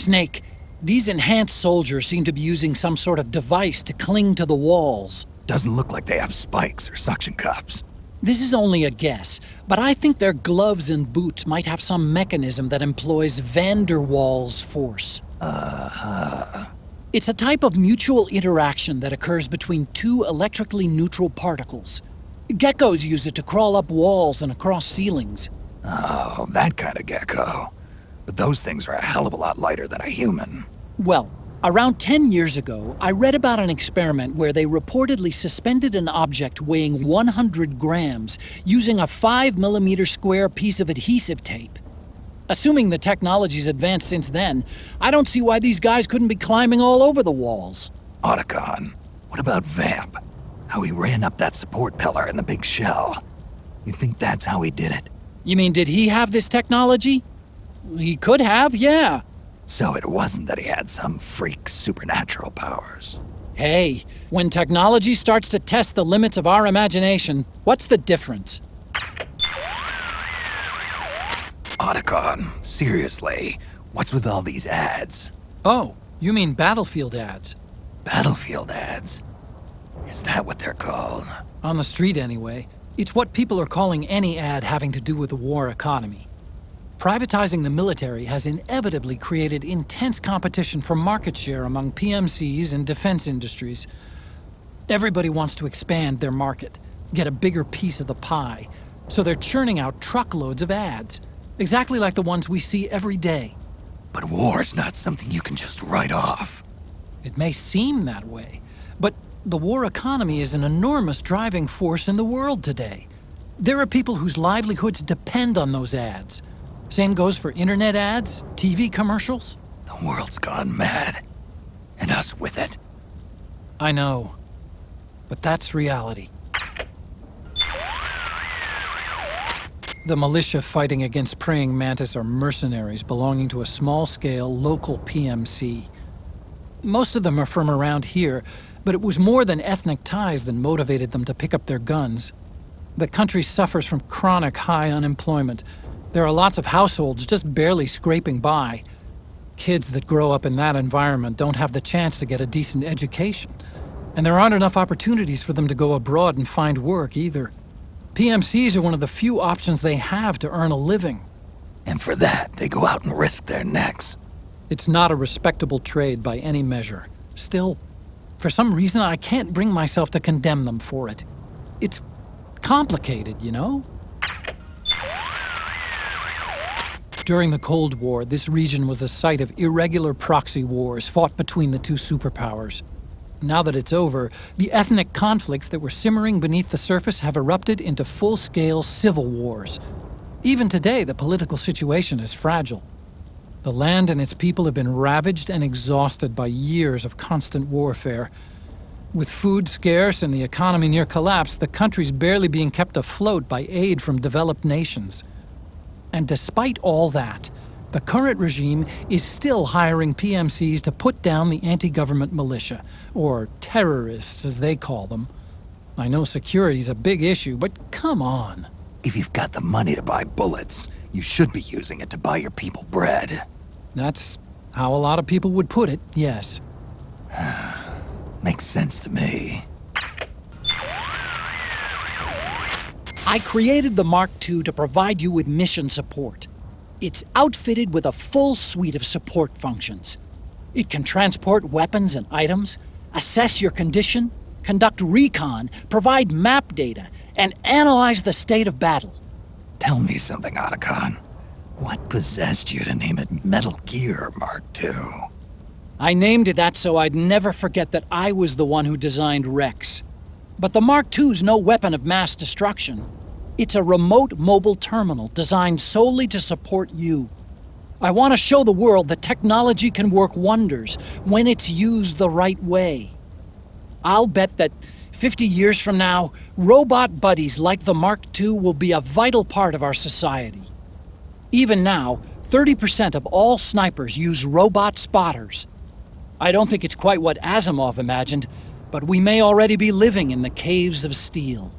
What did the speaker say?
Snake, these enhanced soldiers seem to be using some sort of device to cling to the walls. Doesn't look like they have spikes or suction cups. This is only a guess, but I think their gloves and boots might have some mechanism that employs van der Waals force. It's a type of mutual interaction that occurs between two electrically neutral particles. Geckos use it to crawl up walls and across ceilings. Oh, that kind of gecko. But those things are a hell of a lot lighter than a human. Well, around 10 years ago, I read about an experiment where they reportedly suspended an object weighing 100 grams using a 5mm square piece of adhesive tape. Assuming the technology's advanced since then, I don't see why these guys couldn't be climbing all over the walls. Otacon, what about Vamp? How he ran up that support pillar in the big shell. You think that's how he did it? You mean, did he have this technology? He could have, yeah. So it wasn't that he had some freak supernatural powers. Hey, when technology starts to test the limits of our imagination, what's the difference? Otacon, seriously, what's with all these ads? Oh, you mean Battlefield ads. Battlefield ads? Is that what they're called? On the street, anyway. It's what people are calling any ad having to do with the war economy. Privatizing the military has inevitably created intense competition for market share among PMCs and defense industries. Everybody wants to expand their market, get a bigger piece of the pie, so they're churning out truckloads of ads, exactly like the ones we see every day. But war's not something you can just write off. It may seem that way, but the war economy is an enormous driving force in the world today. There are people whose livelihoods depend on those ads. Same goes for internet ads, TV commercials. The world's gone mad. And us with it. I know. But that's reality. The militia fighting against praying mantis are mercenaries belonging to a small-scale local PMC. Most of them are from around here, but it was more than ethnic ties that motivated them to pick up their guns. The country suffers from chronic high unemployment. There are lots of households just barely scraping by. Kids that grow up in that environment don't have the chance to get a decent education. And there aren't enough opportunities for them to go abroad and find work either. PMCs are one of the few options they have to earn a living. And for that, they go out and risk their necks. It's not a respectable trade by any measure. Still, for some reason, I can't bring myself to condemn them for it. It's complicated, you know? During the Cold War, this region was the site of irregular proxy wars fought between the two superpowers. Now that it's over, the ethnic conflicts that were simmering beneath the surface have erupted into full-scale civil wars. Even today, the political situation is fragile. The land and its people have been ravaged and exhausted by years of constant warfare. With food scarce and the economy near collapse, the country's barely being kept afloat by aid from developed nations. And despite all that, the current regime is still hiring PMCs to put down the anti-government militia, or terrorists as they call them. I know security's a big issue, but come on. If you've got the money to buy bullets, you should be using it to buy your people bread. That's how a lot of people would put it, yes. Makes sense to me. I created the Mark II to provide you with mission support. It's outfitted with a full suite of support functions. It can transport weapons and items, assess your condition, conduct recon, provide map data, and analyze the state of battle. Tell me something, Otacon. What possessed you to name it Metal Gear Mark II? I named it that so I'd never forget that I was the one who designed Rex. But the Mark II's no weapon of mass destruction. It's a remote mobile terminal designed solely to support you. I want to show the world that technology can work wonders when it's used the right way. I'll bet that 50 years from now, robot buddies like the Mark II will be a vital part of our society. Even now, 30% of all snipers use robot spotters. I don't think it's quite what Asimov imagined, but we may already be living in the caves of steel.